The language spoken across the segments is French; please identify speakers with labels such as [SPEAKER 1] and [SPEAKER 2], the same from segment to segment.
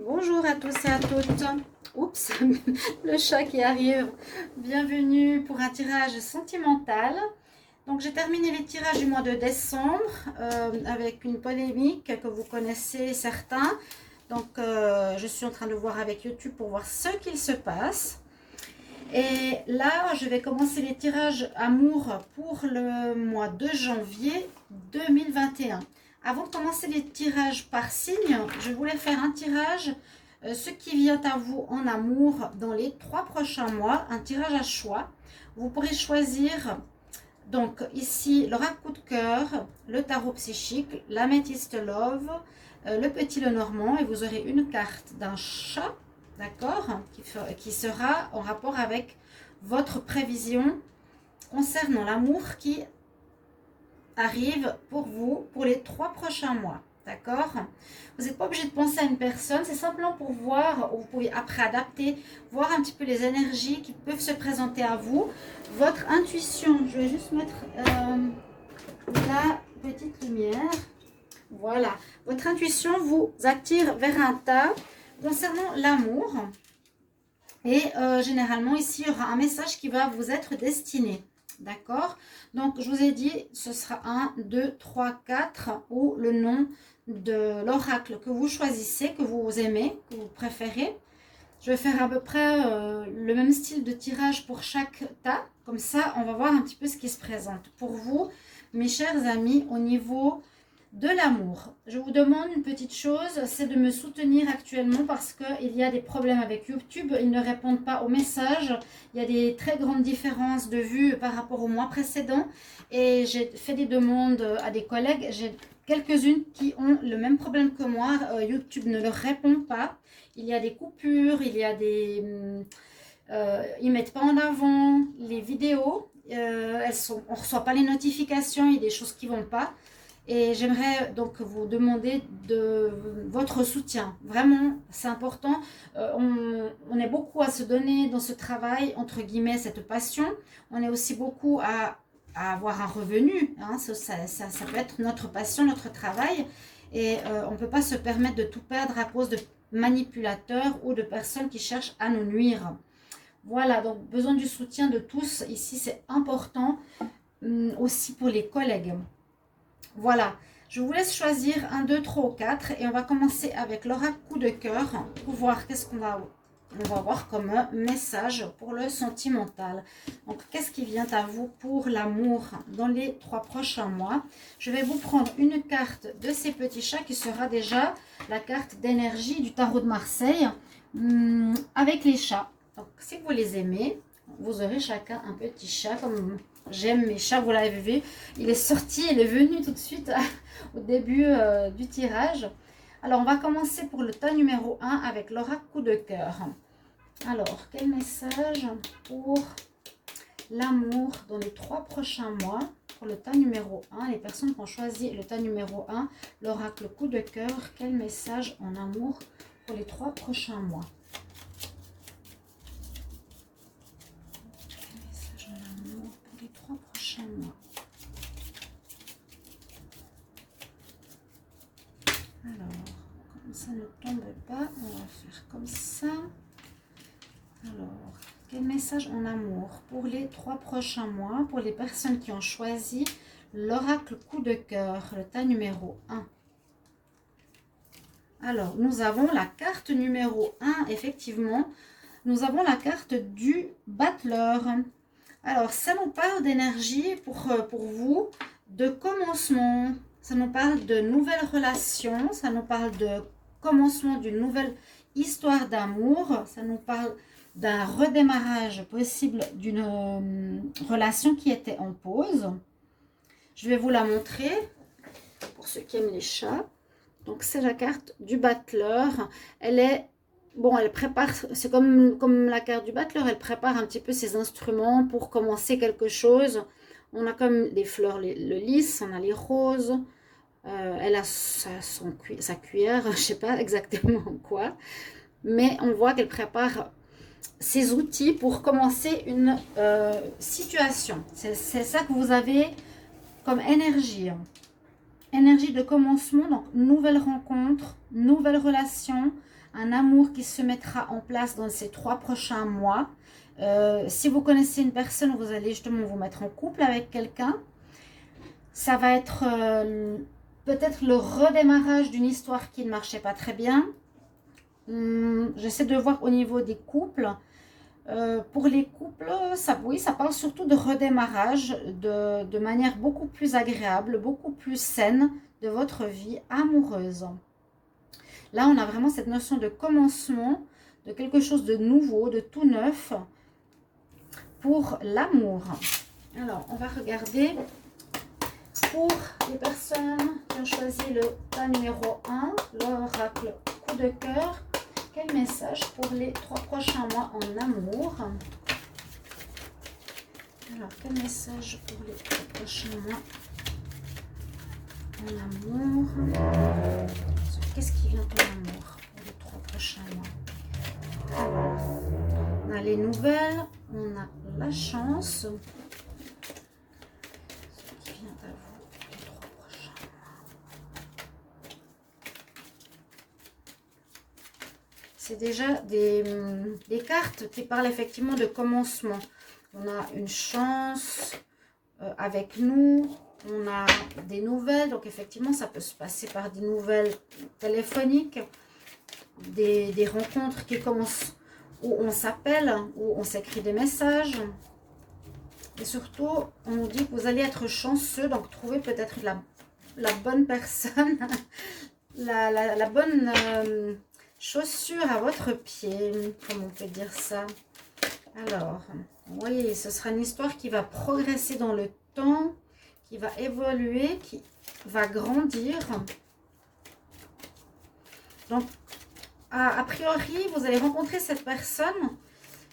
[SPEAKER 1] Bonjour à tous et à toutes. Oups, le chat qui arrive. Bienvenue pour un tirage sentimental. Donc j'ai terminé les tirages du mois de décembre avec une polémique que vous connaissez certains. Donc je suis en train de voir avec YouTube pour voir ce qu'il se passe. Et là, je vais commencer les tirages amour pour le mois de janvier 2021. Avant de commencer les tirages par signe, je voulais faire un tirage, ce qui vient à vous en amour dans les 3 prochains mois, un tirage à choix. Vous pourrez choisir, donc ici, l'oracle coup de cœur, le tarot psychique, l'améthyste love, le petit Lenormand, et vous aurez une carte d'un chat, d'accord, qui sera en rapport avec votre prévision concernant l'amour qui arrive pour vous pour les 3 prochains mois, d'accord. Vous n'êtes pas obligé de penser à une personne, c'est simplement pour voir, vous pouvez après adapter, voir un petit peu les énergies qui peuvent se présenter à vous, votre intuition. Je vais juste mettre la petite lumière. Voilà, votre intuition vous attire vers un tas concernant l'amour. Et généralement, ici, il y aura un message qui va vous être destiné. D'accord? Donc, je vous ai dit, ce sera 1, 2, 3, 4 ou le nom de l'oracle que vous choisissez, que vous aimez, que vous préférez. Je vais faire à peu près le même style de tirage pour chaque tas. Comme ça, on va voir un petit peu ce qui se présente pour vous, mes chers amis, au niveau de l'amour. Je vous demande une petite chose, c'est de me soutenir actuellement parce qu'il y a des problèmes avec YouTube. Ils ne répondent pas aux messages. Il y a des très grandes différences de vues par rapport au mois précédent. Et j'ai fait des demandes à des collègues. J'ai quelques-unes qui ont le même problème que moi. YouTube ne leur répond pas. Il y a des coupures, il y a des... ils ne mettent pas en avant les vidéos. On ne reçoit pas les notifications, il y a des choses qui ne vont pas. Et j'aimerais donc vous demander de votre soutien. Vraiment, c'est important. On est beaucoup à se donner dans ce travail, entre guillemets, cette passion. On est aussi beaucoup à avoir un revenu. Hein. Ça peut être notre passion, notre travail. Et on ne peut pas se permettre de tout perdre à cause de manipulateurs ou de personnes qui cherchent à nous nuire. Voilà, donc besoin du soutien de tous. Ici, c'est important aussi pour les collègues. Voilà, je vous laisse choisir 1, 2, 3 ou 4 et on va commencer avec l'oracle coup de cœur pour voir qu'est-ce qu'on va voir comme message pour le sentimental. Donc, qu'est-ce qui vient à vous pour l'amour dans les 3 prochains mois? Je vais vous prendre une carte de ces petits chats qui sera déjà la carte d'énergie du tarot de Marseille avec les chats. Donc, si vous les aimez, vous aurez chacun un petit chat comme... J'aime mes chats, vous l'avez vu. Il est sorti, il est venu tout de suite au début du tirage. Alors, on va commencer pour le tas numéro 1 avec l'oracle coup de cœur. Alors, quel message pour l'amour dans les 3 prochains mois? Pour le tas numéro 1, les personnes qui ont choisi le tas numéro 1, l'oracle coup de cœur, quel message en amour pour les 3 prochains mois? Mois. Alors, comme ça ne tombe pas, on va faire comme ça. Alors, quel message en amour pour les 3 prochains mois, pour les personnes qui ont choisi l'oracle coup de cœur, le tas numéro 1. Alors, nous avons la carte numéro 1, effectivement. Nous avons la carte du battleur. Alors, ça nous parle d'énergie pour vous, de commencement, ça nous parle de nouvelles relations, ça nous parle de commencement d'une nouvelle histoire d'amour, ça nous parle d'un redémarrage possible d'une relation qui était en pause. Je vais vous la montrer pour ceux qui aiment les chats. Donc, c'est la carte du battleur. Elle est... Bon, elle prépare, c'est comme la carte du battleur, elle prépare un petit peu ses instruments pour commencer quelque chose. On a comme des fleurs, le lys, on a les roses. Elle a sa cuillère, je ne sais pas exactement quoi. Mais on voit qu'elle prépare ses outils pour commencer une situation. C'est ça que vous avez comme énergie. Énergie de commencement, donc nouvelle rencontre, nouvelle relation, un amour qui se mettra en place dans ces 3 prochains mois. Si vous connaissez une personne, vous allez justement vous mettre en couple avec quelqu'un. Ça va être peut-être le redémarrage d'une histoire qui ne marchait pas très bien. J'essaie de voir au niveau des couples. Pour les couples, oui, ça parle surtout de redémarrage de manière beaucoup plus agréable, beaucoup plus saine de votre vie amoureuse. Là, on a vraiment cette notion de commencement, de quelque chose de nouveau, de tout neuf pour l'amour. Alors, on va regarder pour les personnes qui ont choisi le tas numéro 1, l'oracle coup de cœur. Quel message pour les 3 prochains mois en amour? Alors, quel message pour les 3 prochains mois en amour? Qu'est-ce qui vient en amour pour les 3 prochains mois? Alors, on a les nouvelles, on a la chance. Ce qui vient à vous pour les 3 prochains mois. C'est déjà des cartes qui parlent effectivement de commencement. On a une chance avec nous. On a des nouvelles, donc effectivement, ça peut se passer par des nouvelles téléphoniques, des rencontres qui commencent où on s'appelle, où on s'écrit des messages. Et surtout, on nous dit que vous allez être chanceux, donc trouver peut-être la bonne personne, la bonne chaussure à votre pied, comme on peut dire ça. Alors, oui, ce sera une histoire qui va progresser dans le temps, qui va évoluer, qui va grandir. Donc, a priori, vous allez rencontrer cette personne,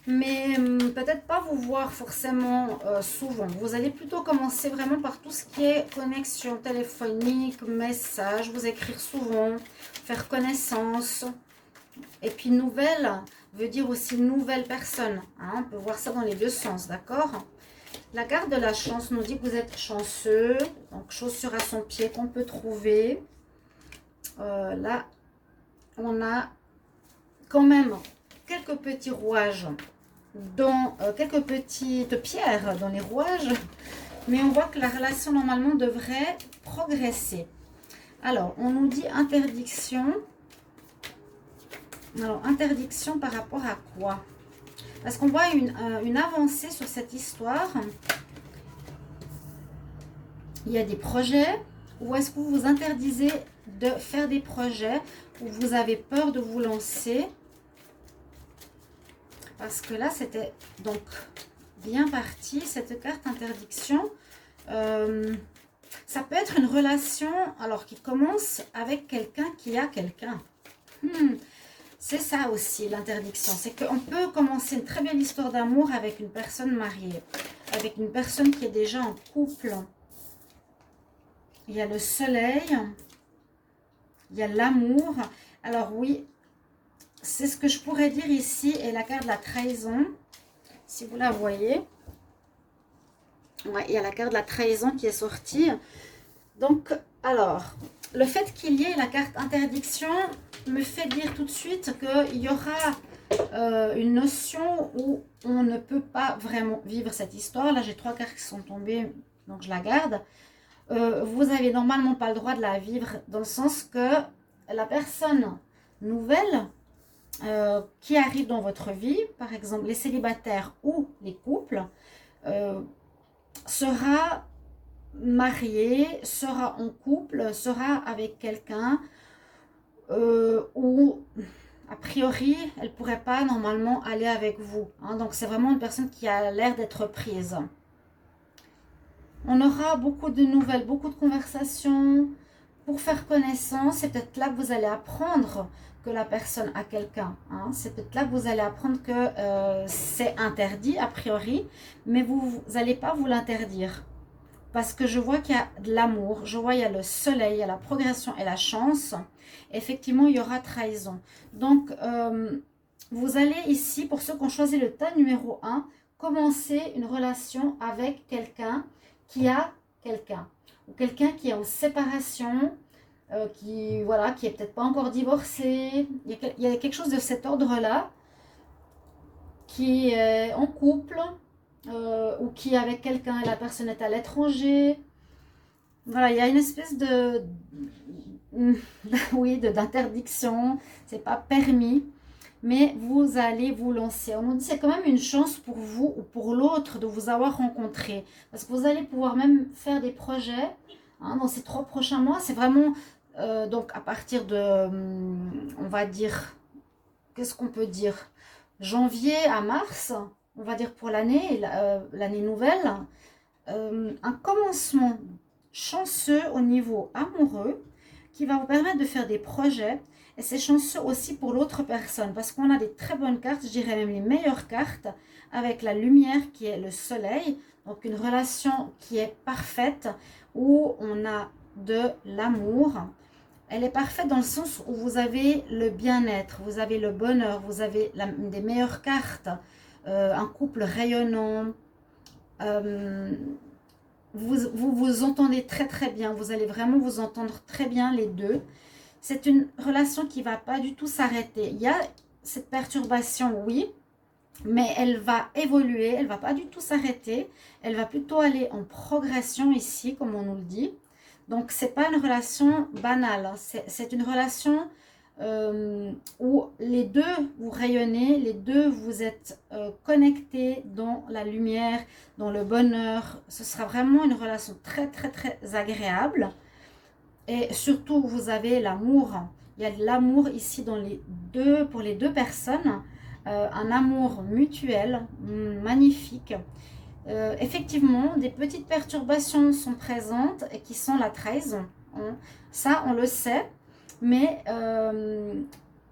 [SPEAKER 1] mais peut-être pas vous voir forcément souvent. Vous allez plutôt commencer vraiment par tout ce qui est connexion téléphonique, message, vous écrire souvent, faire connaissance. Et puis, nouvelle veut dire aussi nouvelle personne. Hein, on peut voir ça dans les deux sens, d'accord? La carte de la chance nous dit que vous êtes chanceux. Donc, chaussure à son pied qu'on peut trouver. Là, on a quand même quelques petits rouages, dans quelques petites pierres dans les rouages. Mais on voit que la relation, normalement, devrait progresser. Alors, on nous dit interdiction. Alors, interdiction par rapport à quoi? Parce qu'on voit une avancée sur cette histoire. Il y a des projets. Ou est-ce que vous vous interdisez de faire des projets où vous avez peur de vous lancer? Parce que là, c'était donc bien parti, cette carte interdiction. Ça peut être une relation alors qui commence avec quelqu'un qui a quelqu'un. C'est ça aussi l'interdiction, c'est qu'on peut commencer une très belle histoire d'amour avec une personne mariée, avec une personne qui est déjà en couple. Il y a le soleil, il y a l'amour. Alors oui, c'est ce que je pourrais dire ici, et la carte de la trahison, si vous la voyez. Ouais, il y a la carte de la trahison qui est sortie. Donc, alors, le fait qu'il y ait la carte interdiction me fait dire tout de suite qu'il y aura une notion où on ne peut pas vraiment vivre cette histoire. Là, j'ai 3 cartes qui sont tombées, donc je la garde. Vous n'avez normalement pas le droit de la vivre, dans le sens que la personne nouvelle qui arrive dans votre vie, par exemple les célibataires ou les couples, sera mariée, sera en couple, sera avec quelqu'un où a priori elle ne pourrait pas normalement aller avec vous, hein. Donc c'est vraiment une personne qui a l'air d'être prise. On aura beaucoup de nouvelles, beaucoup de conversations pour faire connaissance. C'est peut-être là que vous allez apprendre que la personne a quelqu'un, hein. C'est peut-être là que vous allez apprendre que c'est interdit a priori, mais vous n'allez pas vous l'interdire. Parce que je vois qu'il y a de l'amour, je vois il y a le soleil, il y a la progression et la chance. Effectivement, il y aura trahison. Donc, vous allez ici, pour ceux qui ont choisi le tas numéro 1, commencer une relation avec quelqu'un qui a quelqu'un. Ou quelqu'un qui est en séparation, voilà, qui est peut-être pas encore divorcé. Il y a quelque chose de cet ordre-là qui est en couple ou qui est avec quelqu'un et la personne est à l'étranger. Voilà, il y a une espèce de oui, d'interdiction, c'est pas permis, mais vous allez vous lancer. On nous dit c'est quand même une chance pour vous ou pour l'autre de vous avoir rencontré, parce que vous allez pouvoir même faire des projets hein, dans ces 3 prochains mois. C'est vraiment donc à partir de, on va dire, qu'est-ce qu'on peut dire, janvier à mars, on va dire pour l'année, l'année nouvelle, un commencement chanceux au niveau amoureux qui va vous permettre de faire des projets. Et c'est chanceux aussi pour l'autre personne parce qu'on a des très bonnes cartes, je dirais même les meilleures cartes, avec la lumière qui est le soleil. Donc une relation qui est parfaite où on a de l'amour. Elle est parfaite dans le sens où vous avez le bien-être, vous avez le bonheur, vous avez des meilleures cartes, un couple rayonnant. Vous entendez très très bien, vous allez vraiment vous entendre très bien les deux. C'est une relation qui ne va pas du tout s'arrêter. Il y a cette perturbation, oui, mais elle va évoluer, elle ne va pas du tout s'arrêter. Elle va plutôt aller en progression ici, comme on nous le dit. Donc, ce n'est pas une relation banale. C'est une relation où les deux vous rayonnez, les deux vous êtes connectés dans la lumière, dans le bonheur. Ce sera vraiment une relation très très très agréable. Et surtout, vous avez l'amour. Il y a de l'amour ici dans pour les deux personnes. Un amour mutuel, magnifique. Effectivement, des petites perturbations sont présentes et qui sont la trahison. Ça, on le sait. Mais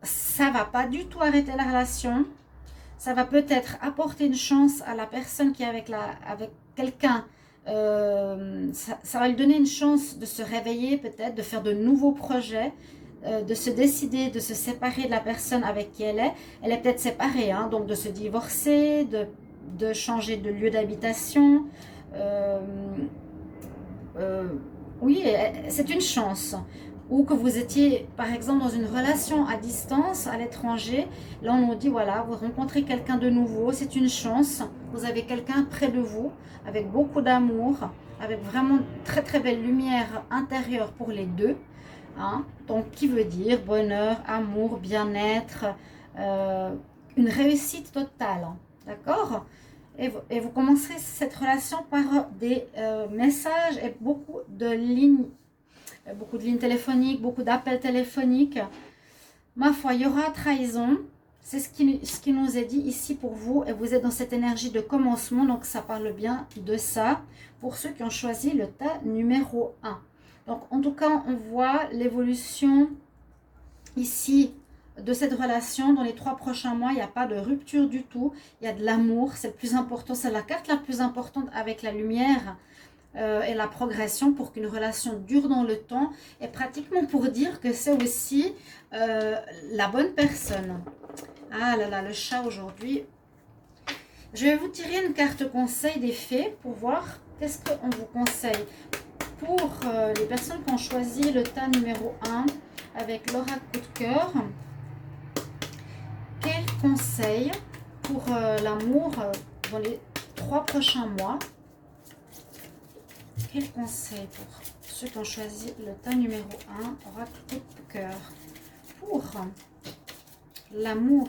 [SPEAKER 1] ça va pas du tout arrêter la relation. Ça va peut-être apporter une chance à la personne qui est avec quelqu'un. Ça va lui donner une chance de se réveiller peut-être, de faire de nouveaux projets, de se décider, de se séparer de la personne avec qui elle est. Elle est peut-être séparée, hein, donc de se divorcer, de changer de lieu d'habitation. Oui, c'est une chance. Ou que vous étiez par exemple dans une relation à distance à l'étranger, là on nous dit voilà, vous rencontrez quelqu'un de nouveau, c'est une chance, vous avez quelqu'un près de vous avec beaucoup d'amour, avec vraiment très très belle lumière intérieure pour les deux, hein. Donc qui veut dire bonheur, amour, bien-être, une réussite totale, d'accord. Et vous commencerez cette relation par des messages et beaucoup de lignes téléphoniques, beaucoup d'appels téléphoniques. Ma foi, il y aura trahison. C'est ce qui nous est dit ici pour vous. Et vous êtes dans cette énergie de commencement. Donc, ça parle bien de ça. Pour ceux qui ont choisi le tas numéro 1. Donc, en tout cas, on voit l'évolution ici de cette relation. Dans les 3 prochains mois, il n'y a pas de rupture du tout. Il y a de l'amour. C'est le plus important. C'est la carte la plus importante avec la lumière. Et la progression pour qu'une relation dure dans le temps et pratiquement pour dire que c'est aussi la bonne personne. Ah là là, le chat aujourd'hui. Je vais vous tirer une carte conseil des fées pour voir qu'est-ce qu'on vous conseille. Pour les personnes qui ont choisi le tas numéro 1 avec l'oracle coup de cœur, quel conseil pour l'amour dans les 3 prochains mois? Quel conseil pour ceux qui ont choisi le tas numéro 1, oracle coup de cœur, pour l'amour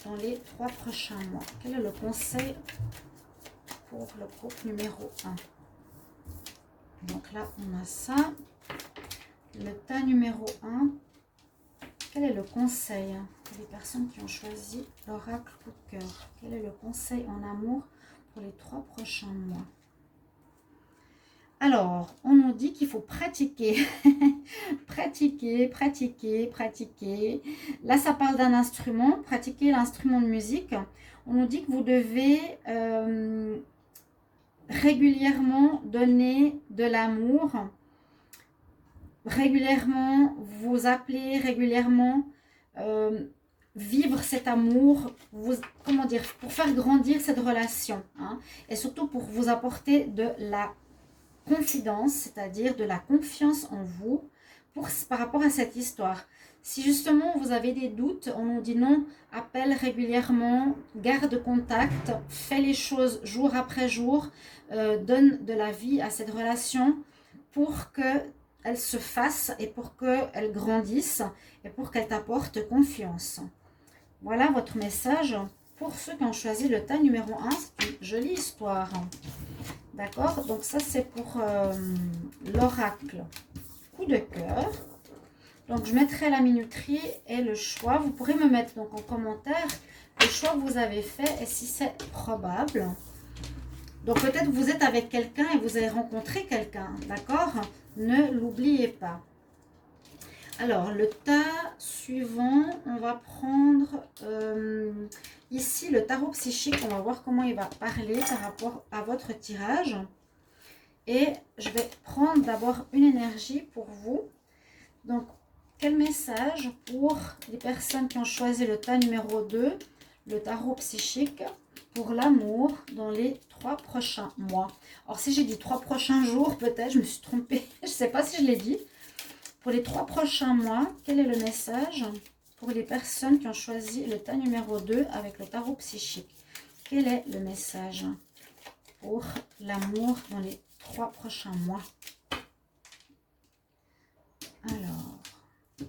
[SPEAKER 1] dans les 3 prochains mois? Quel est le conseil pour le couple numéro 1? Donc là, on a ça. Le tas numéro 1. Quel est le conseil pour les personnes qui ont choisi l'oracle coup de cœur? Quel est le conseil en amour pour les 3 prochains mois? Alors, on nous dit qu'il faut pratiquer, pratiquer, pratiquer, pratiquer. Là, ça parle d'un instrument, pratiquer l'instrument de musique. On nous dit que vous devez régulièrement donner de l'amour, régulièrement vous appeler, régulièrement vivre cet amour, comment dire, pour faire grandir cette relation, hein, et surtout pour vous apporter de la confidence, c'est-à-dire de la confiance en vous, par rapport à cette histoire. Si justement vous avez des doutes, on nous dit non, appelle régulièrement, garde contact, fais les choses jour après jour, donne de la vie à cette relation pour qu'elle se fasse et pour qu'elle grandisse et pour qu'elle t'apporte confiance. Voilà votre message pour ceux qui ont choisi le tas numéro 1. C'est une jolie histoire. D'accord? Donc ça c'est pour l'oracle. Coup de cœur. Donc, je mettrai la minuterie et le choix. Vous pourrez me mettre donc en commentaire le choix que vous avez fait et si c'est probable. Donc, peut-être vous êtes avec quelqu'un et vous avez rencontré quelqu'un, d'accord? Ne l'oubliez pas. Alors, le tas suivant, on va prendre ici le tarot psychique. On va voir comment il va parler par rapport à votre tirage. Et je vais prendre d'abord une énergie pour vous. Donc, quel message pour les personnes qui ont choisi le tas numéro 2, le tarot psychique, pour l'amour dans les 3 prochains mois? Alors, si j'ai dit 3 prochains jours, peut-être, je me suis trompée. Je ne sais pas si je l'ai dit. Pour les 3 prochains mois, quel est le message pour les personnes qui ont choisi le tas numéro 2 avec le tarot psychique? Quel est le message pour l'amour dans les 3 prochains mois? Alors,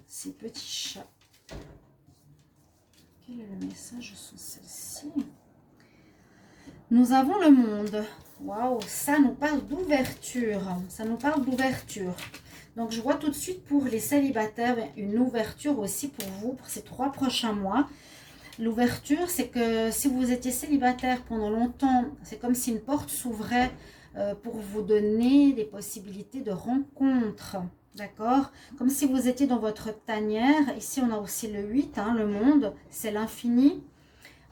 [SPEAKER 1] ces petits chats. Quel est le message sur celle-ci? Nous avons le monde. Waouh, ça nous parle d'ouverture. Ça nous parle d'ouverture. Donc, je vois tout de suite pour les célibataires une ouverture aussi pour vous, pour ces 3 prochains mois. L'ouverture, c'est que si vous étiez célibataire pendant longtemps, c'est comme si une porte s'ouvrait pour vous donner des possibilités de rencontres. D'accord? Comme si vous étiez dans votre tanière. Ici, on a aussi le 8, hein, le monde, c'est l'infini.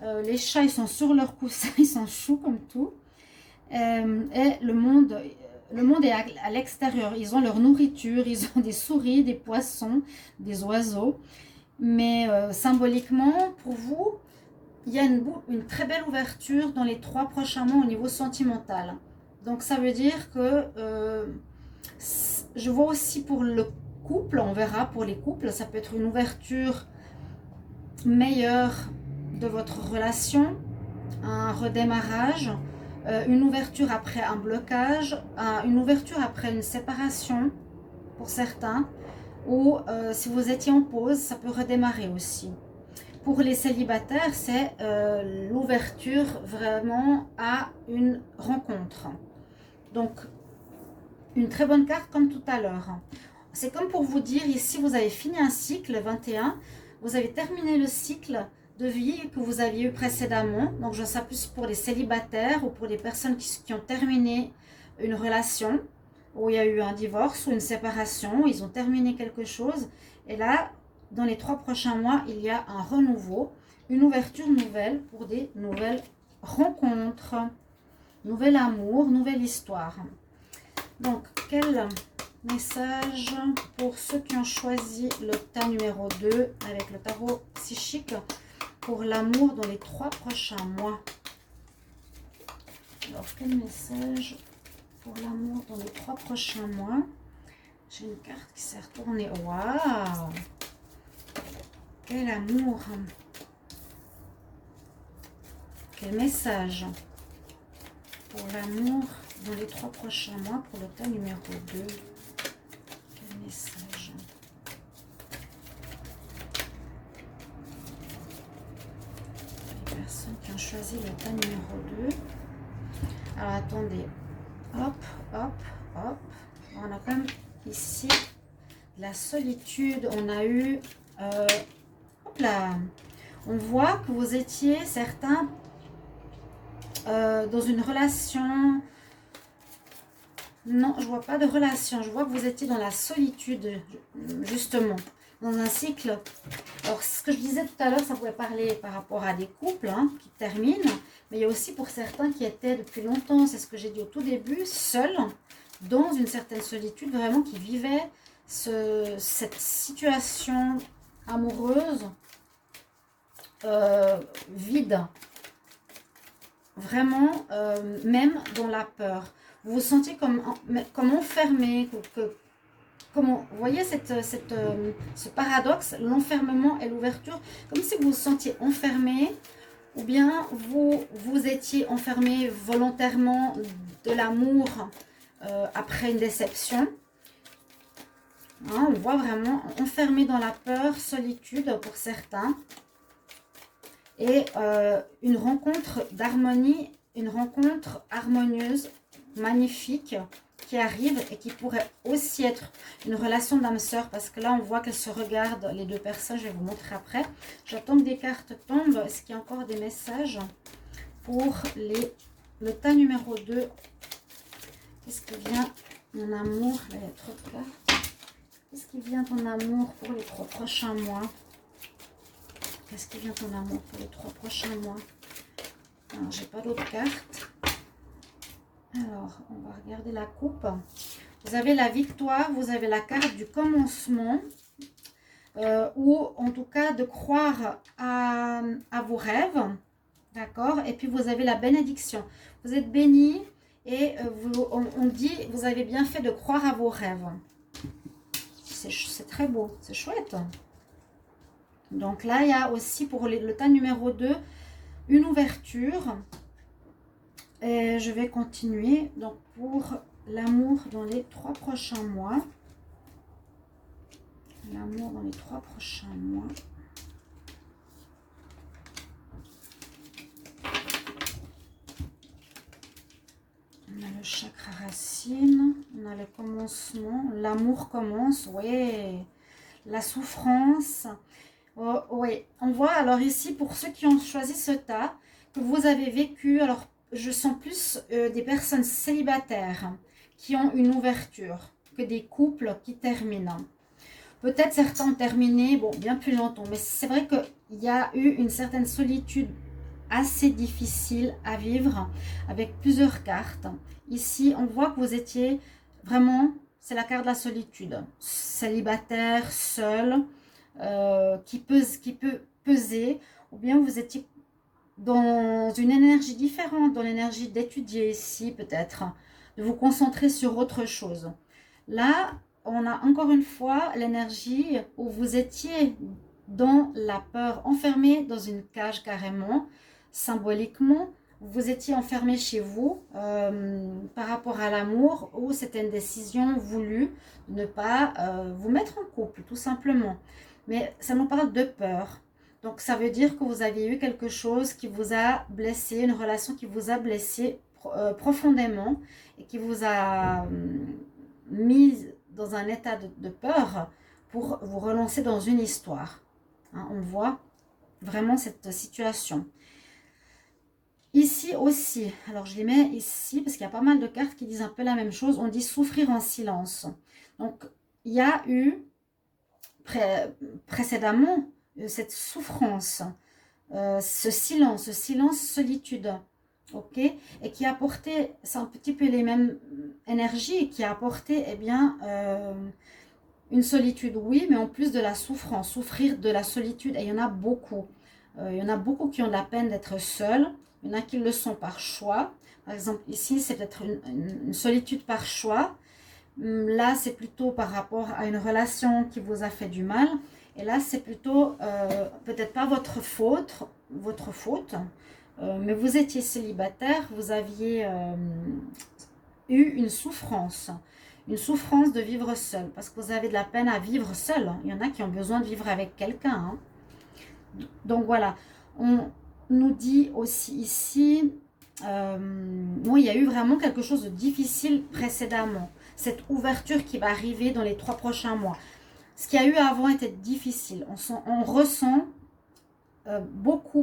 [SPEAKER 1] Les chats, ils sont sur leur coussin, ils sont choux comme tout. Et le monde est à l'extérieur. Ils ont leur nourriture, ils ont des souris, des poissons, des oiseaux. Mais symboliquement, pour vous, il y a une très belle ouverture dans les 3 prochains mois au niveau sentimental. Donc, ça veut dire que je vois aussi pour le couple, on verra pour les couples, ça peut être une ouverture meilleure de votre relation, un redémarrage, une ouverture après un blocage, une ouverture après une séparation pour certains, ou si vous étiez en pause, ça peut redémarrer aussi. Pour les célibataires, c'est l'ouverture vraiment à une rencontre. Donc, une très bonne carte comme tout à l'heure. C'est comme pour vous dire, ici vous avez fini un cycle, 21, vous avez terminé le cycle de vie que vous aviez eu précédemment. Donc je sais plus pour les célibataires ou pour les personnes qui ont terminé une relation, où il y a eu un divorce ou une séparation, ils ont terminé quelque chose. Et là, dans les 3 prochains mois, il y a un renouveau, une ouverture nouvelle pour des nouvelles rencontres, nouvel amour, nouvelle histoire. Donc, quel message pour ceux qui ont choisi le tas numéro 2 avec le tarot psychique pour l'amour dans les 3 prochains mois? Alors, quel message pour l'amour dans les 3 prochains mois? J'ai une carte qui s'est retournée. Waouh! Quel amour! Quel message pour l'amour dans les 3 prochains mois pour le tas numéro 2? Quel message? Les personnes qui ont choisi le tas numéro 2. Alors attendez. Hop, hop, hop. On a quand même ici la solitude. On a eu... hop là. On voit que vous étiez certains dans une relation... Non, je vois pas de relation. Je vois que vous étiez dans la solitude, justement, dans un cycle. Alors, ce que je disais tout à l'heure, ça pouvait parler par rapport à des couples qui terminent. Mais il y a aussi pour certains qui étaient depuis longtemps, c'est ce que j'ai dit au tout début, seuls, dans une certaine solitude, vraiment qui vivaient cette situation amoureuse vide. Vraiment, même dans la peur. Vous vous sentiez comme enfermé, comment, vous voyez ce paradoxe, l'enfermement et l'ouverture, comme si vous vous sentiez enfermé, ou bien vous étiez enfermé volontairement de l'amour après une déception. Hein, on voit vraiment enfermé dans la peur, solitude pour certains. Et une rencontre d'harmonie, une rencontre harmonieuse, magnifique, qui arrive et qui pourrait aussi être une relation d'âme-sœur, parce que là on voit qu'elles se regardent, les deux personnes. Je vais vous montrer après. J'attends que des cartes tombent. Est-ce qu'il y a encore des messages pour le tas numéro 2? Qu'est-ce qui vient, mon amour? Là, il y a trop de cartes. Qu'est-ce qui vient, ton amour, pour les 3 prochains mois? Qu'est-ce qui vient, ton amour, pour les 3 prochains mois? Alors, j'ai pas d'autres cartes. Alors, on va regarder la coupe. Vous avez la victoire, vous avez la carte du commencement, ou en tout cas de croire à vos rêves, d'accord? Et puis vous avez la bénédiction. Vous êtes béni et on dit, vous avez bien fait de croire à vos rêves. C'est très beau, c'est chouette. Donc là, il y a aussi pour le tas numéro 2, une ouverture. Et je vais continuer. Donc pour l'amour dans les 3 prochains mois. L'amour dans les 3 prochains mois. On a le chakra racine. On a le commencement. L'amour commence. Oui. La souffrance. Oh, oui. On voit alors ici, pour ceux qui ont choisi ce tas, que vous avez vécu... Alors, je sens plus des personnes célibataires qui ont une ouverture que des couples qui terminent. Peut-être certains ont terminé, bon, bien plus longtemps, mais c'est vrai qu'il y a eu une certaine solitude assez difficile à vivre avec plusieurs cartes. Ici, on voit que vous étiez vraiment, c'est la carte de la solitude, célibataire, seul, qui peut peser, ou bien vous étiez dans une énergie différente, dans l'énergie d'étudier ici peut-être, de vous concentrer sur autre chose. Là, on a encore une fois l'énergie où vous étiez dans la peur, enfermé dans une cage carrément, symboliquement. Vous étiez enfermé chez vous par rapport à l'amour, où c'était une décision voulue de ne pas vous mettre en couple, tout simplement. Mais ça nous parle de peur. Donc, ça veut dire que vous avez eu quelque chose qui vous a blessé, une relation qui vous a blessé profondément et qui vous a mis dans un état de peur pour vous relancer dans une histoire. Hein, on voit vraiment cette situation. Ici aussi, alors je les mets ici parce qu'il y a pas mal de cartes qui disent un peu la même chose. On dit souffrir en silence. Donc, il y a eu précédemment cette souffrance, ce silence solitude, ok, et qui a apporté, c'est un petit peu les mêmes énergies, qui a apporté, eh bien, une solitude, oui, mais en plus de la souffrance, souffrir de la solitude, et il y en a beaucoup. Il y en a beaucoup qui ont de la peine d'être seuls, il y en a qui le sont par choix. Par exemple, ici, c'est peut-être une solitude par choix. Là, c'est plutôt par rapport à une relation qui vous a fait du mal. Et là, c'est plutôt peut-être pas votre faute, mais vous étiez célibataire, vous aviez eu une souffrance de vivre seul, parce que vous avez de la peine à vivre seul. Il y en a qui ont besoin de vivre avec quelqu'un. Hein. Donc voilà, on nous dit aussi ici, bon, il y a eu vraiment quelque chose de difficile précédemment. Cette ouverture qui va arriver dans les 3 prochains mois. Ce qu'il y a eu avant était difficile. On ressent beaucoup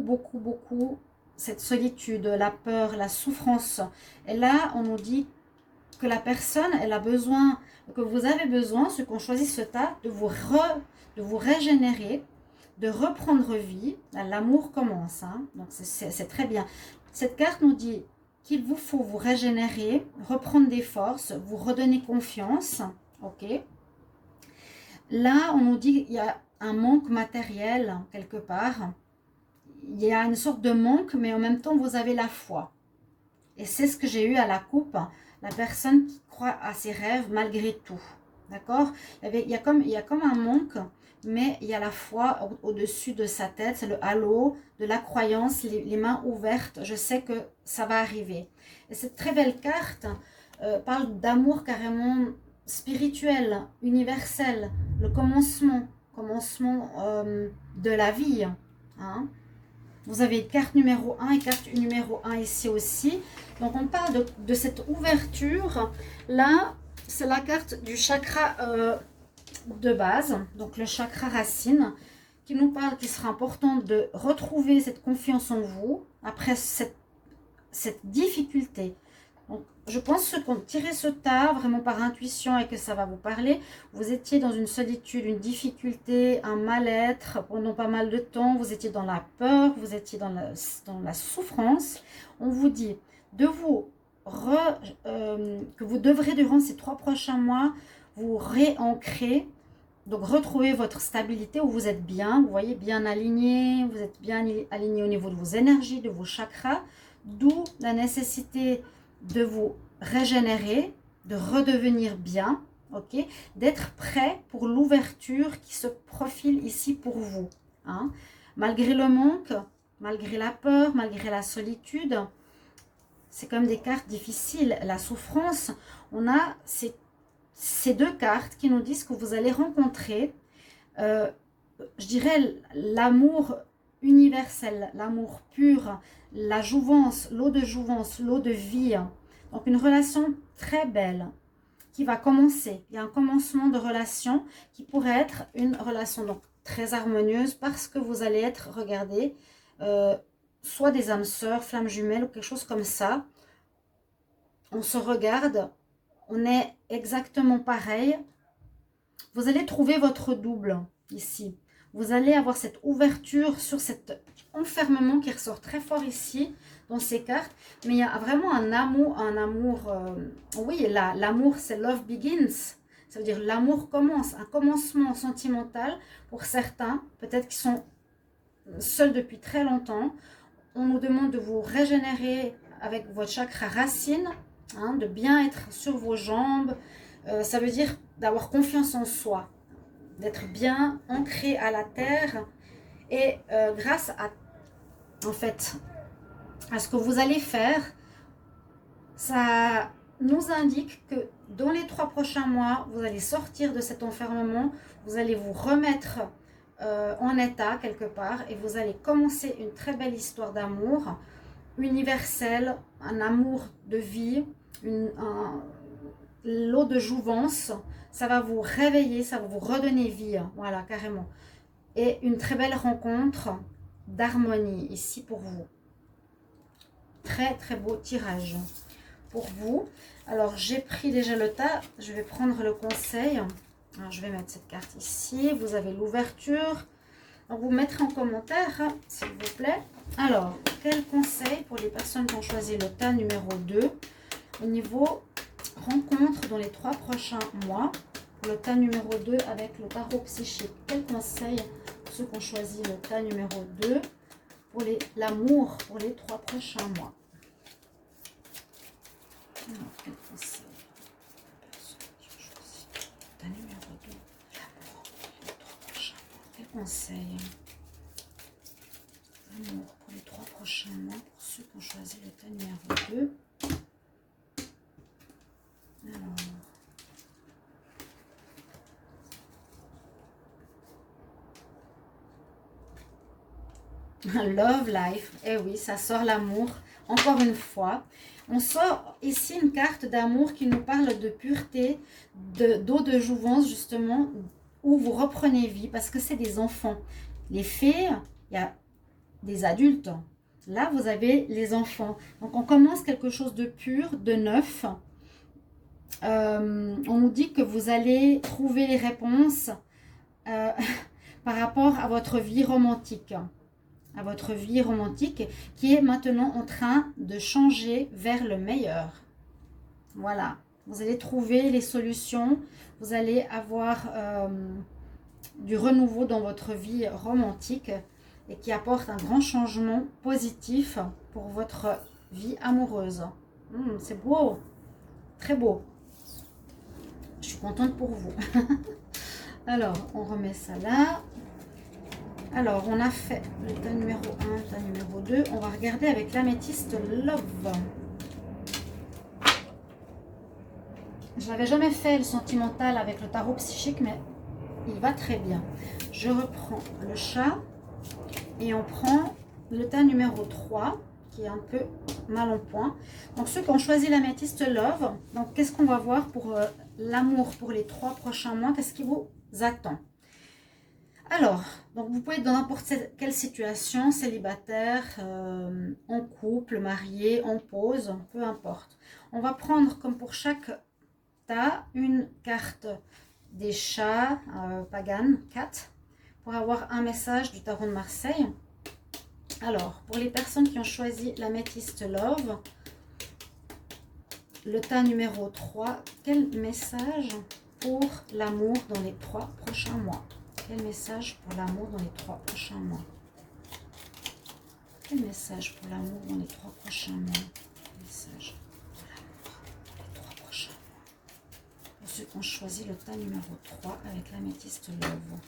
[SPEAKER 1] cette solitude, la peur, la souffrance. Et là, on nous dit que la personne, elle a besoin, que vous avez besoin, ceux qui ont choisi ce tas, de vous régénérer, de reprendre vie. L'amour commence. Hein, donc, c'est très bien. Cette carte nous dit qu'il vous faut vous régénérer, reprendre des forces, vous redonner confiance. Ok. Là, on nous dit qu'il y a un manque matériel quelque part. Il y a une sorte de manque, mais en même temps, vous avez la foi. Et c'est ce que j'ai eu à la coupe. La personne qui croit à ses rêves malgré tout. D'accord? Il y a comme un manque, mais il y a la foi au-dessus de sa tête, c'est le halo de la croyance, les mains ouvertes. Je sais que ça va arriver. Et cette très belle carte parle d'amour carrément spirituel, universel, le commencement de la vie. Hein? Vous avez carte numéro 1 et carte numéro 1 ici aussi. Donc on parle de cette ouverture. Là, c'est la carte du chakra de base, donc le chakra racine, qui nous parle qu'il sera important de retrouver cette confiance en vous après cette difficulté. Donc, je pense qu'on tirait ce tas vraiment par intuition et que ça va vous parler. Vous étiez dans une solitude, une difficulté, un mal-être pendant pas mal de temps. Vous étiez dans la peur, vous étiez dans la souffrance. On vous dit de vous que vous devrez durant ces 3 prochains mois vous réancrer. Donc, retrouvez votre stabilité où vous êtes bien, vous voyez, bien aligné, vous êtes bien aligné au niveau de vos énergies, de vos chakras, d'où la nécessité de vous régénérer, de redevenir bien, ok, d'être prêt pour l'ouverture qui se profile ici pour vous. Hein. Malgré le manque, malgré la peur, malgré la solitude, c'est comme des cartes difficiles. La souffrance, on a ces 2 cartes qui nous disent que vous allez rencontrer, je dirais, l'amour universel, l'amour pur, la jouvence, l'eau de vie. Donc une relation très belle qui va commencer. Il y a un commencement de relation qui pourrait être une relation donc très harmonieuse parce que vous allez être, regardez, soit des âmes sœurs, flammes jumelles ou quelque chose comme ça. On se regarde, on est exactement pareil. Vous allez trouver votre double ici. Vous allez avoir cette ouverture sur cet enfermement qui ressort très fort ici dans ces cartes. Mais il y a vraiment un amour, oui, l'amour c'est love begins. Ça veut dire l'amour commence, un commencement sentimental pour certains, peut-être qui sont seuls depuis très longtemps. On nous demande de vous régénérer avec votre chakra racine, hein, de bien être sur vos jambes. Ça veut dire d'avoir confiance en soi, d'être bien ancré à la terre et grâce à, en fait, à ce que vous allez faire, ça nous indique que dans les 3 prochains mois, vous allez sortir de cet enfermement, vous allez vous remettre en état quelque part et vous allez commencer une très belle histoire d'amour universel, un amour de vie, l'eau de jouvence, ça va vous réveiller, ça va vous redonner vie, voilà, carrément. Et une très belle rencontre d'harmonie ici pour vous. Très très beau tirage pour vous. Alors j'ai pris déjà le tas, je vais prendre le conseil. Alors, je vais mettre cette carte ici, vous avez l'ouverture. Donc vous mettrez en commentaire, s'il vous plaît. Alors, quel conseil pour les personnes qui ont choisi le tas numéro 2 au niveau rencontre dans les 3 prochains mois, le tas numéro 2 avec le tarot psychique. Quel conseil pour ceux qui ont choisi le tas numéro 2 pour l'amour pour les 3 prochains mois? Alors, quel conseil pour les personnes qui ont choisi le tas numéro 2, l'amour pour les 3 prochains mois? Quel conseil? L'amour pour les 3 prochains mois pour ceux qui ont choisi le tas numéro 2. Alors, love life, eh oui, ça sort l'amour, encore une fois. On sort ici une carte d'amour qui nous parle de pureté, d'eau de jouvence justement, où vous reprenez vie, parce que c'est des enfants. Les fées, il y a des adultes. Là, vous avez les enfants. Donc, on commence quelque chose de pur, de neuf. On nous dit que vous allez trouver les réponses par rapport à votre vie romantique. À votre vie romantique qui est maintenant en train de changer vers le meilleur. Voilà. Vous allez trouver les solutions. Vous allez avoir du renouveau dans votre vie romantique et qui apporte un grand changement positif pour votre vie amoureuse. C'est beau. Très beau. Je suis contente pour vous. Alors, on remet ça là. Alors, on a fait le tas numéro 1, le tas numéro 2. On va regarder avec l'améthyste Love. Je n'avais jamais fait le sentimental avec le tarot psychique, mais il va très bien. Je reprends le chat et on prend le tas numéro 3 qui est un peu mal en point. Donc ceux qui ont choisi l'améthyste Love, donc qu'est-ce qu'on va voir pour l'amour pour les 3 prochains mois? Qu'est-ce qui vous attend? Alors, donc vous pouvez être dans n'importe quelle situation, célibataire, en couple, marié, en pause, peu importe. On va prendre comme pour chaque tas une carte des chats, Pagan, 4, pour avoir un message du tarot de Marseille. Alors, pour les personnes qui ont choisi l'améthyste Love, le tas numéro 3, quel message pour l'amour dans les 3 prochains mois? Quel message pour l'amour dans les 3 prochains mois? Quel message pour l'amour dans les 3 prochains mois? Message pour l'amour dans les 3 prochains mois. Pour ceux qui ont choisi le tas numéro 3 avec l'améthyste Love.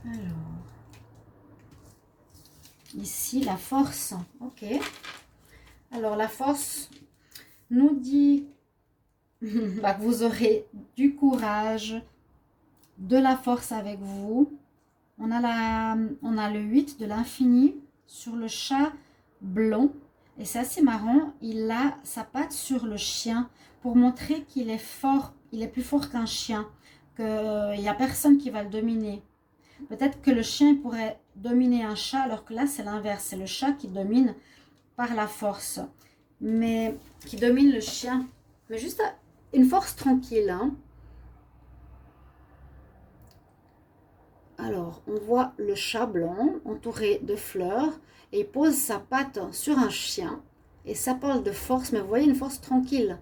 [SPEAKER 1] Alors, ici la force, ok. Alors la force nous dit que vous aurez du courage, de la force avec vous. On a le 8 de l'infini sur le chat blond. Et c'est assez marrant, il a sa patte sur le chien pour montrer qu'il est fort, il est plus fort qu'un chien, qu'il n'y a personne qui va le dominer. Peut-être que le chien pourrait dominer un chat, alors que là c'est l'inverse, c'est le chat qui domine par la force, mais qui domine le chien. Mais juste une force tranquille, hein. Alors, on voit le chat blanc entouré de fleurs et il pose sa patte sur un chien. Et ça parle de force, mais vous voyez, une force tranquille.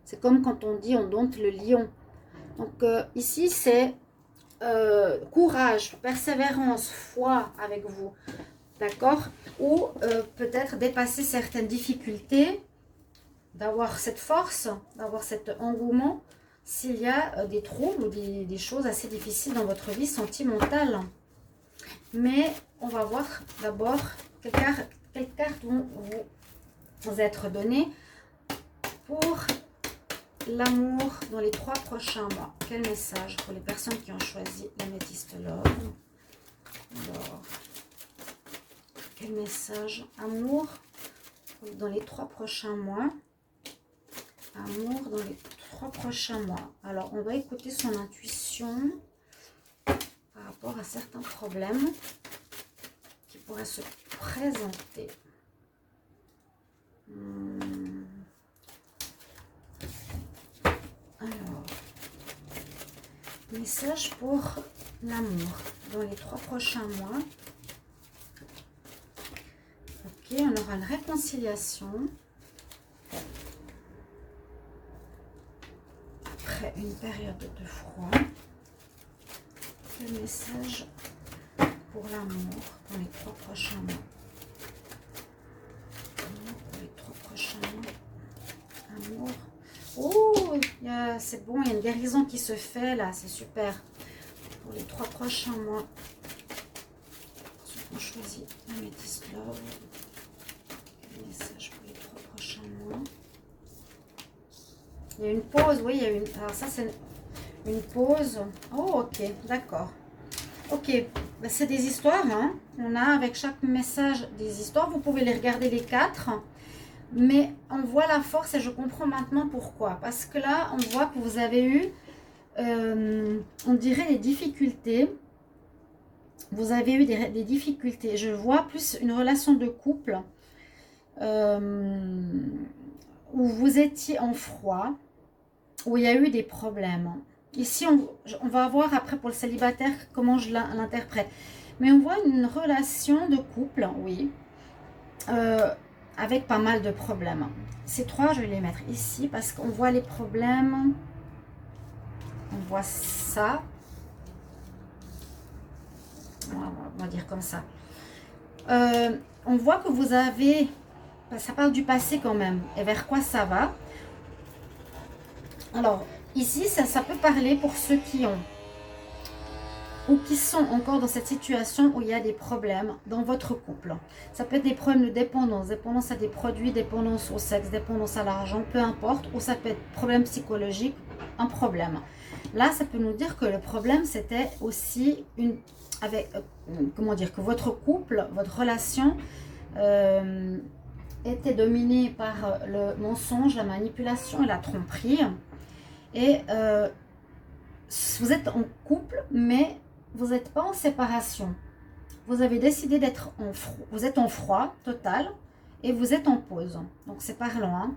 [SPEAKER 1] C'est comme quand on dit on dompte le lion. Donc ici, c'est courage, persévérance, foi avec vous. D'accord? Ou peut-être dépasser certaines difficultés, d'avoir cette force, d'avoir cet engouement, s'il y a des troubles ou des choses assez difficiles dans votre vie sentimentale. Mais on va voir d'abord quelles cartes vont vous être données pour l'amour dans les 3 prochains mois. Quel message pour les personnes qui ont choisi l'améthyste Love? Alors, quel message? Amour dans les 3 prochains mois. Amour dans les 3 prochains mois. Alors, on va écouter son intuition par rapport à certains problèmes qui pourraient se présenter. Alors, message pour l'amour dans les 3 prochains mois. Ok, on aura une réconciliation. Après une période de froid. Quel message pour l'amour dans les 3 prochains mois? Amour pour les 3 prochains mois. Amour. Oh, c'est bon, il y a une guérison qui se fait là, c'est super. Pour les 3 prochains mois. Ceux qui ont choisi l'améthyste Love. Quel message pour les 3 prochains mois? Il y a une pause, oui, il y a une. Alors, ça, c'est une pause. Oh, ok, d'accord. Ok, ben, c'est des histoires, hein. On a avec chaque message des histoires. Vous pouvez les regarder les 4. Mais on voit la force et je comprends maintenant pourquoi. Parce que là, on voit que vous avez eu, on dirait, des difficultés. Vous avez eu des difficultés. Je vois plus une relation de couple où vous étiez en froid, où il y a eu des problèmes. Ici, on va voir après pour le célibataire comment je l'interprète. Mais on voit une relation de couple, oui, avec pas mal de problèmes. Ces 3, je vais les mettre ici parce qu'on voit les problèmes. On voit ça. On va dire comme ça. On voit que vous avez, ça parle du passé quand même, et vers quoi ça va. Alors, ici, ça peut parler pour ceux qui ont ou qui sont encore dans cette situation où il y a des problèmes dans votre couple. Ça peut être des problèmes de dépendance, dépendance à des produits, dépendance au sexe, dépendance à l'argent, peu importe, ou ça peut être problème psychologique, un problème. Là, ça peut nous dire que le problème, c'était aussi comment dire, que votre couple, votre relation était dominée par le mensonge, la manipulation et la tromperie. Et vous êtes en couple, mais vous n'êtes pas en séparation. Vous avez décidé d'être en froid. Vous êtes en froid total et vous êtes en pause. Donc c'est parlant. Hein.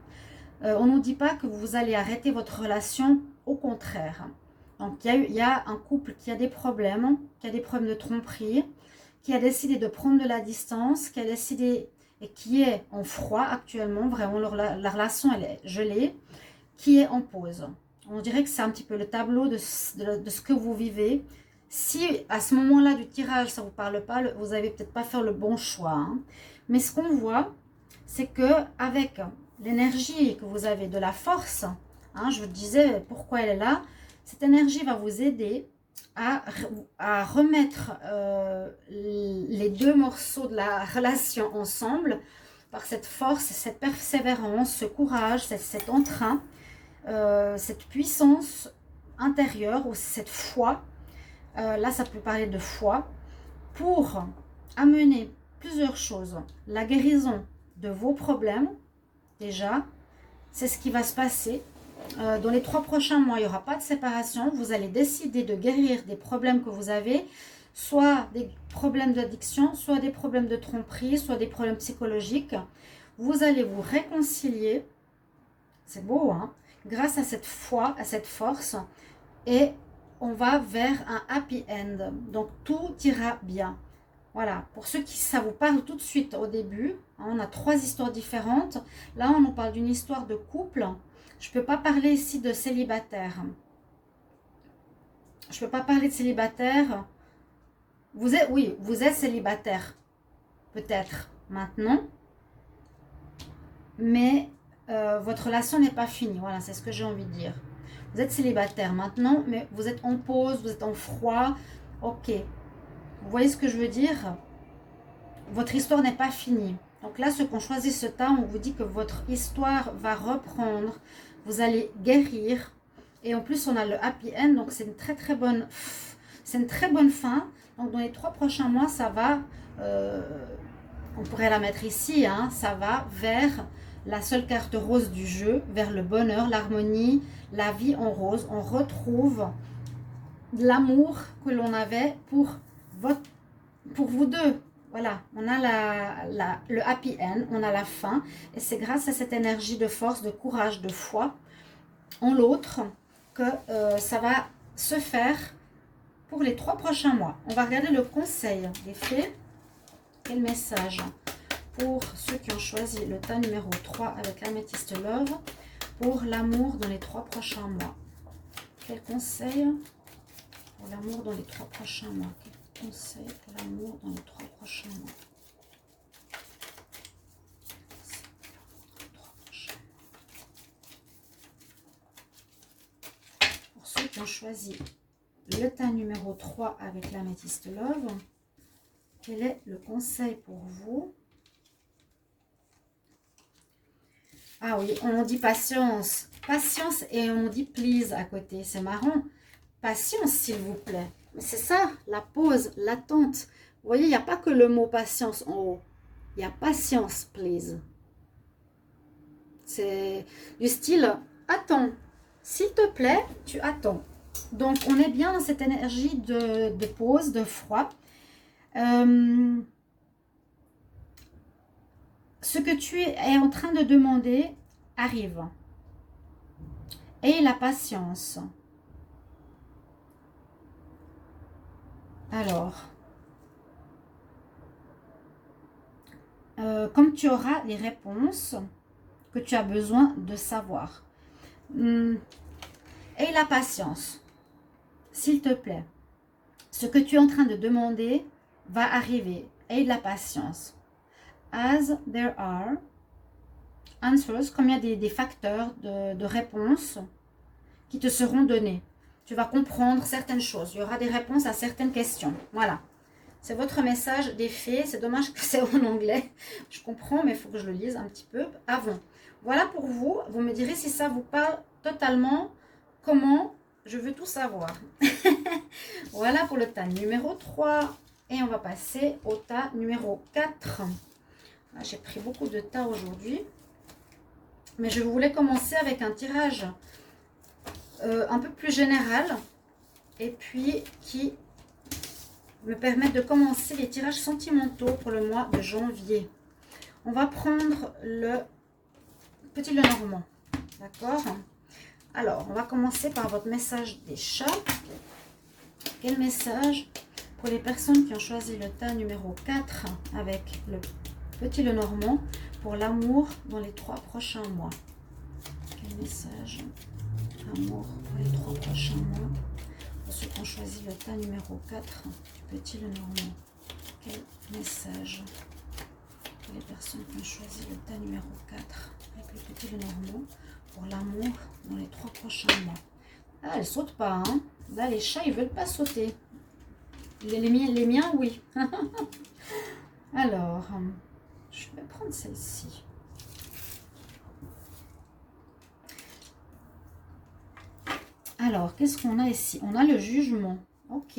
[SPEAKER 1] On ne nous dit pas que vous allez arrêter votre relation. Au contraire. Donc il y a un couple qui a des problèmes de tromperie, qui a décidé de prendre de la distance, qui a décidé et qui est en froid actuellement. Vraiment la relation elle est gelée, qui est en pause. On dirait que c'est un petit peu le tableau de ce que vous vivez. Si à ce moment-là du tirage, ça ne vous parle pas, vous n'avez peut-être pas fait le bon choix. Hein. Mais ce qu'on voit, c'est que avec l'énergie que vous avez, de la force, hein, je vous disais pourquoi elle est là, cette énergie va vous aider à remettre les deux morceaux de la relation ensemble par cette force, cette persévérance, ce courage, cet entrain, cette puissance intérieure ou cette foi. Là, ça peut parler de foi, pour amener plusieurs choses. La guérison de vos problèmes, déjà, c'est ce qui va se passer. Dans les 3 prochains mois, il n'y aura pas de séparation. Vous allez décider de guérir des problèmes que vous avez, soit des problèmes d'addiction, soit des problèmes de tromperie, soit des problèmes psychologiques. Vous allez vous réconcilier. C'est beau, hein? Grâce à cette foi, à cette force. Et on va vers un happy end. Donc, tout ira bien. Voilà. Pour ceux qui, ça vous parle tout de suite au début, hein, on a 3 histoires différentes. Là, on nous parle d'une histoire de couple. Je ne peux pas parler ici de célibataire. Je ne peux pas parler de célibataire. Oui, vous êtes célibataire. Peut-être maintenant. Mais votre relation n'est pas finie. Voilà, c'est ce que j'ai envie de dire. Vous êtes célibataire maintenant, mais vous êtes en pause, vous êtes en froid. Ok. Vous voyez ce que je veux dire? Votre histoire n'est pas finie. Donc là, ceux qui ont choisi ce temps, on vous dit que votre histoire va reprendre. Vous allez guérir. Et en plus, on a le happy end. Donc, c'est une très bonne fin. Donc, dans les 3 prochains mois, ça va... on pourrait la mettre ici. Hein, ça va vers la seule carte rose du jeu, vers le bonheur, l'harmonie, la vie en rose. On retrouve l'amour que l'on avait pour vous deux. Voilà, on a le happy end, on a la fin. Et c'est grâce à cette énergie de force, de courage, de foi en l'autre que ça va se faire pour les 3 prochains mois. On va regarder le conseil des fées. Quel message pour ceux qui ont choisi le tas numéro 3 avec l'améthyste love pour l'amour dans les 3 prochains mois. Quel conseil pour l'amour dans les 3 prochains mois? Quel conseil pour l'amour dans les 3 prochains mois? Pour ceux qui ont choisi le tas numéro 3 avec l'améthyste love, quel est le conseil pour vous? Ah oui, on dit patience. Patience et on dit please à côté. C'est marrant. Patience, s'il vous plaît. Mais c'est ça, la pause, l'attente. Vous voyez, il n'y a pas que le mot patience en haut. Il y a patience, please. C'est du style, attends. S'il te plaît, tu attends. Donc, on est bien dans cette énergie de pause, de froid. Ce que tu es en train de demander arrive. Et la patience. Alors, comme tu auras les réponses que tu as besoin de savoir. Et la patience. S'il te plaît. Ce que tu es en train de demander va arriver. et de la patience. As there are answers, comme il y a des facteurs de réponses qui te seront donnés. Tu vas comprendre certaines choses. Il y aura des réponses à certaines questions. Voilà. C'est votre message des fées. C'est dommage que c'est en anglais. Je comprends, mais il faut que je le lise un petit peu avant. Voilà pour vous. Vous me direz si ça vous parle totalement. Comment? Je veux tout savoir. Voilà pour le tas numéro 3. Et on va passer au tas numéro 4. J'ai pris beaucoup de tas aujourd'hui. Mais je voulais commencer avec un tirage un peu plus général. Et puis qui me permet de commencer les tirages sentimentaux pour le mois de janvier. On va prendre le petit Lenormand. D'accord? Alors, on va commencer par votre message des chats. Quel message pour les personnes qui ont choisi le tas numéro 4 avec le petit Lenormand pour l'amour dans les 3 prochains mois? Quel message amour pour les 3 prochains mois pour ceux qui ont choisi le tas numéro 4 du petit Lenormand? Quel message pour les personnes qui ont choisi le tas numéro 4 avec le petit Lenormand pour l'amour dans les 3 prochains mois? Ah, elle saute pas, hein. Là, les chats, ils veulent pas sauter. Les miens, oui. Alors, je vais prendre celle-ci. Alors, qu'est-ce qu'on a ici? On a le jugement. Ok.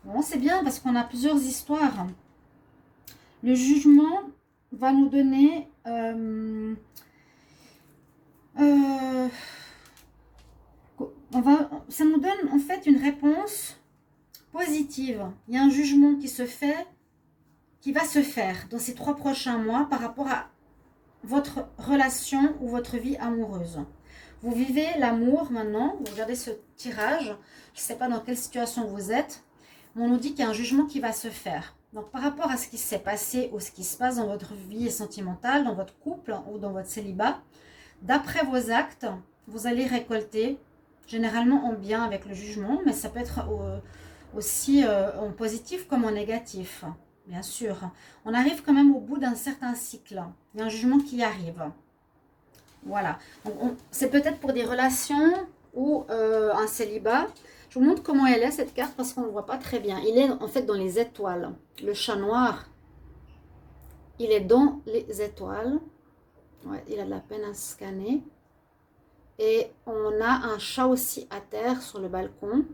[SPEAKER 1] Bon, c'est bien parce qu'on a plusieurs histoires. Le jugement va nous donner... ça nous donne en fait une réponse positive. Il y a un jugement qui va se faire dans ces 3 prochains mois par rapport à votre relation ou votre vie amoureuse. Vous vivez l'amour maintenant, vous regardez ce tirage, je ne sais pas dans quelle situation vous êtes, mais on nous dit qu'il y a un jugement qui va se faire. Donc par rapport à ce qui s'est passé ou ce qui se passe dans votre vie sentimentale, dans votre couple ou dans votre célibat, d'après vos actes, vous allez récolter, généralement en bien avec le jugement, mais ça peut être aussi en positif comme en négatif, bien sûr. On arrive quand même au bout d'un certain cycle, il y a un jugement qui arrive. Voilà, c'est peut-être pour des relations ou un célibat. Je vous montre comment elle est cette carte parce qu'on ne le voit pas très bien. Il est en fait dans les étoiles. Le chat noir, il est dans les étoiles. Ouais, il a de la peine à scanner. Et on a un chat aussi à terre sur le balcon.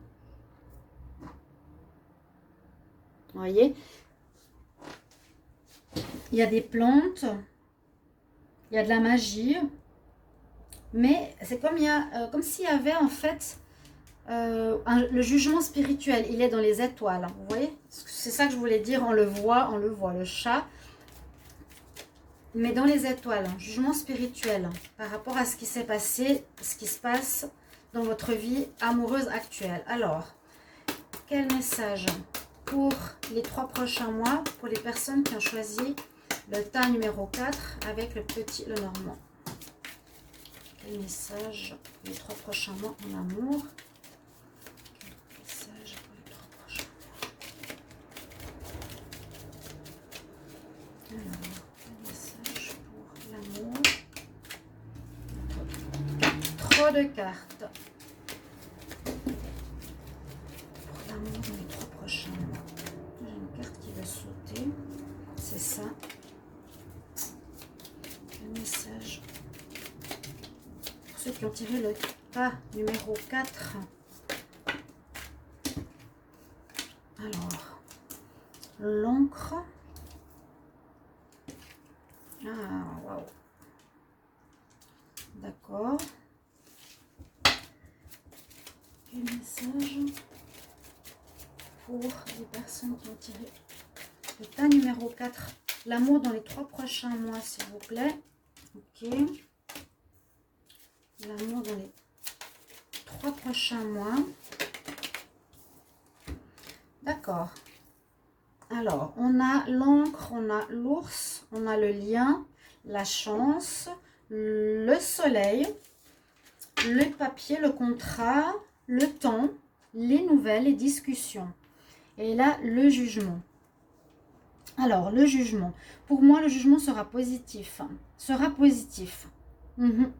[SPEAKER 1] Vous voyez, il y a des plantes, il y a de la magie. Mais c'est comme comme s'il y avait en fait le jugement spirituel. Il est dans les étoiles. Vous voyez? C'est ça que je voulais dire. On le voit, le chat. Mais dans les étoiles, jugement spirituel par rapport à ce qui s'est passé, ce qui se passe dans votre vie amoureuse actuelle. Alors, quel message pour les 3 prochains mois pour les personnes qui ont choisi le tas numéro 4 avec le petit Lenormand? Quel message pour les 3 prochains mois en amour? Quel message pour les 3 prochains mois? Alors, quel message pour l'amour? Trop de cartes. Pour l'amour dans les 3 prochains mois. J'ai une carte qui va sauter. C'est ça. Quel message? Ceux qui ont tiré le tas numéro 4. Alors, l'encre. Ah, waouh. D'accord. Quel message pour les personnes qui ont tiré le tas numéro 4? L'amour dans les 3 prochains mois, s'il vous plaît. Ok. L'amour dans les 3 prochains mois. D'accord. Alors, on a l'encre, on a l'ours, on a le lien, la chance, le soleil, le papier, le contrat, le temps, les nouvelles, les discussions. Et là, le jugement. Alors, le jugement. Pour moi, le jugement sera positif. Sera positif. Mhm.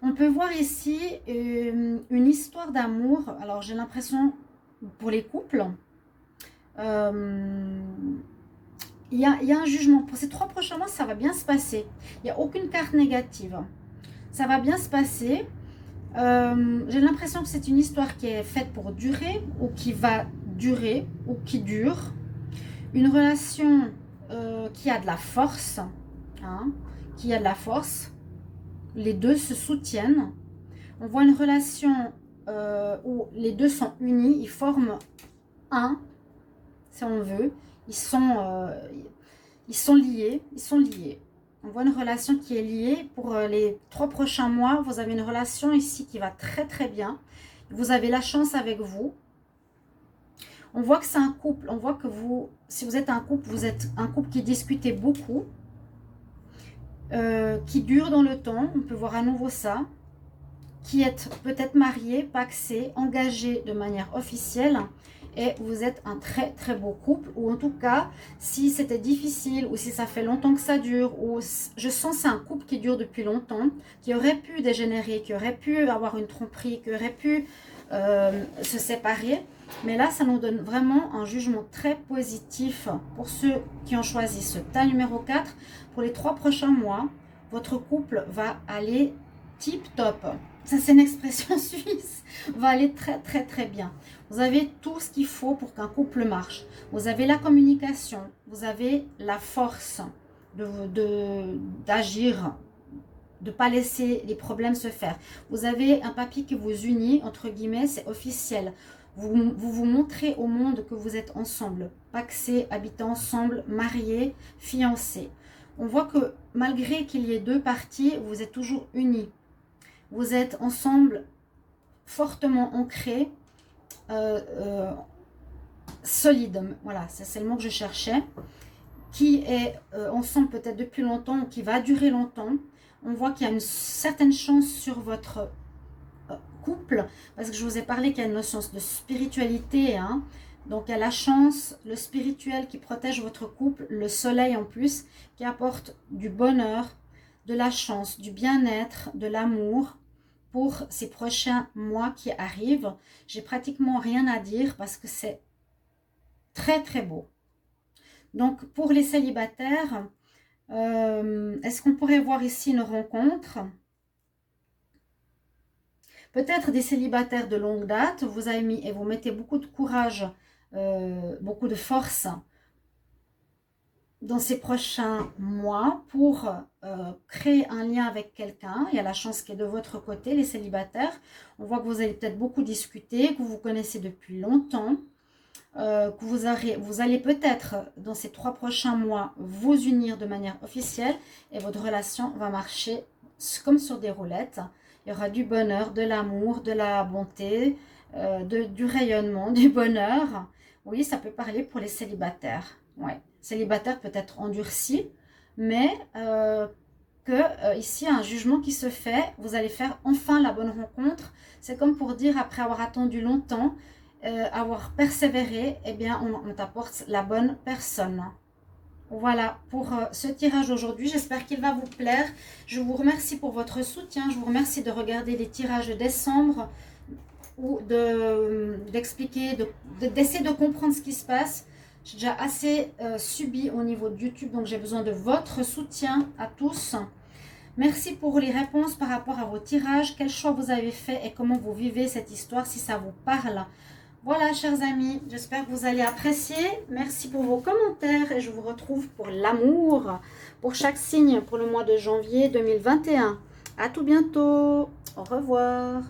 [SPEAKER 1] On peut voir ici une histoire d'amour. Alors, j'ai l'impression, pour les couples, euh, il y a un jugement. Pour ces 3 prochains mois, ça va bien se passer. Il n'y a aucune carte négative. Ça va bien se passer. J'ai l'impression que c'est une histoire qui est faite pour durer, ou qui va durer, ou qui dure. Une relation qui a de la force, hein, qui a de la force. Les deux se soutiennent. On voit une relation où les deux sont unis, ils forment un, si on veut. Ils sont liés, ils sont liés. On voit une relation qui est liée. Pour les 3 prochains mois, vous avez une relation ici qui va très très bien. Vous avez la chance avec vous. On voit que c'est un couple. On voit que vous, si vous êtes un couple qui discutez beaucoup, qui dure dans le temps. On peut voir à nouveau ça. Qui êtes peut-être marié, pacsé, engagé de manière officielle. Et vous êtes un très très beau couple, ou en tout cas, si c'était difficile, ou si ça fait longtemps que ça dure, ou je sens c'est un couple qui dure depuis longtemps, qui aurait pu dégénérer, qui aurait pu avoir une tromperie, qui aurait pu se séparer. Mais là, ça nous donne vraiment un jugement très positif pour ceux qui ont choisi ce tas numéro 4. Pour les 3 prochains mois, votre couple va aller tip top. Ça, c'est une expression suisse. Va aller très très très bien. Vous avez tout ce qu'il faut pour qu'un couple marche. Vous avez la communication, vous avez la force d'agir, de ne pas laisser les problèmes se faire. Vous avez un papier qui vous unit, entre guillemets, c'est officiel. Vous montrez au monde que vous êtes ensemble, pacsés, habitant ensemble, mariés, fiancés. On voit que malgré qu'il y ait 2 parties, vous êtes toujours unis. Vous êtes ensemble, fortement ancrés, solide, voilà, c'est le mot que je cherchais, qui est ensemble peut-être depuis longtemps, qui va durer longtemps. On voit qu'il y a une certaine chance sur votre couple, parce que je vous ai parlé qu'il y a une notion de spiritualité, hein. Donc il y a la chance, le spirituel qui protège votre couple, le soleil en plus, qui apporte du bonheur, de la chance, du bien-être, de l'amour, pour ces prochains mois qui arrivent. J'ai pratiquement rien à dire parce que c'est très très beau. Donc pour les célibataires, est-ce qu'on pourrait voir ici une rencontre? Peut-être des célibataires de longue date, vous avez mis et vous mettez beaucoup de courage, beaucoup de force dans ces prochains mois pour créer un lien avec quelqu'un. Il y a la chance qui est de votre côté, les célibataires. On voit que vous allez peut-être beaucoup discuter, que vous vous connaissez depuis longtemps, que vous allez peut-être dans ces 3 prochains mois vous unir de manière officielle et votre relation va marcher comme sur des roulettes. Il y aura du bonheur, de l'amour, de la bonté, du rayonnement, du bonheur. Oui, ça peut parler pour les célibataires. Ouais. Célibataire peut-être endurci, mais ici un jugement qui se fait, vous allez faire enfin la bonne rencontre. C'est comme pour dire, après avoir attendu longtemps, avoir persévéré, eh bien on t'apporte la bonne personne. Voilà pour ce tirage aujourd'hui, j'espère qu'il va vous plaire. Je vous remercie pour votre soutien, je vous remercie de regarder les tirages de décembre ou d'expliquer, d'essayer de comprendre ce qui se passe. J'ai déjà assez subi au niveau de YouTube, donc j'ai besoin de votre soutien à tous. Merci pour les réponses par rapport à vos tirages, quel choix vous avez fait et comment vous vivez cette histoire, si ça vous parle. Voilà, chers amis, j'espère que vous allez apprécier. Merci pour vos commentaires et je vous retrouve pour l'amour, pour chaque signe pour le mois de janvier 2021. À tout bientôt. Au revoir.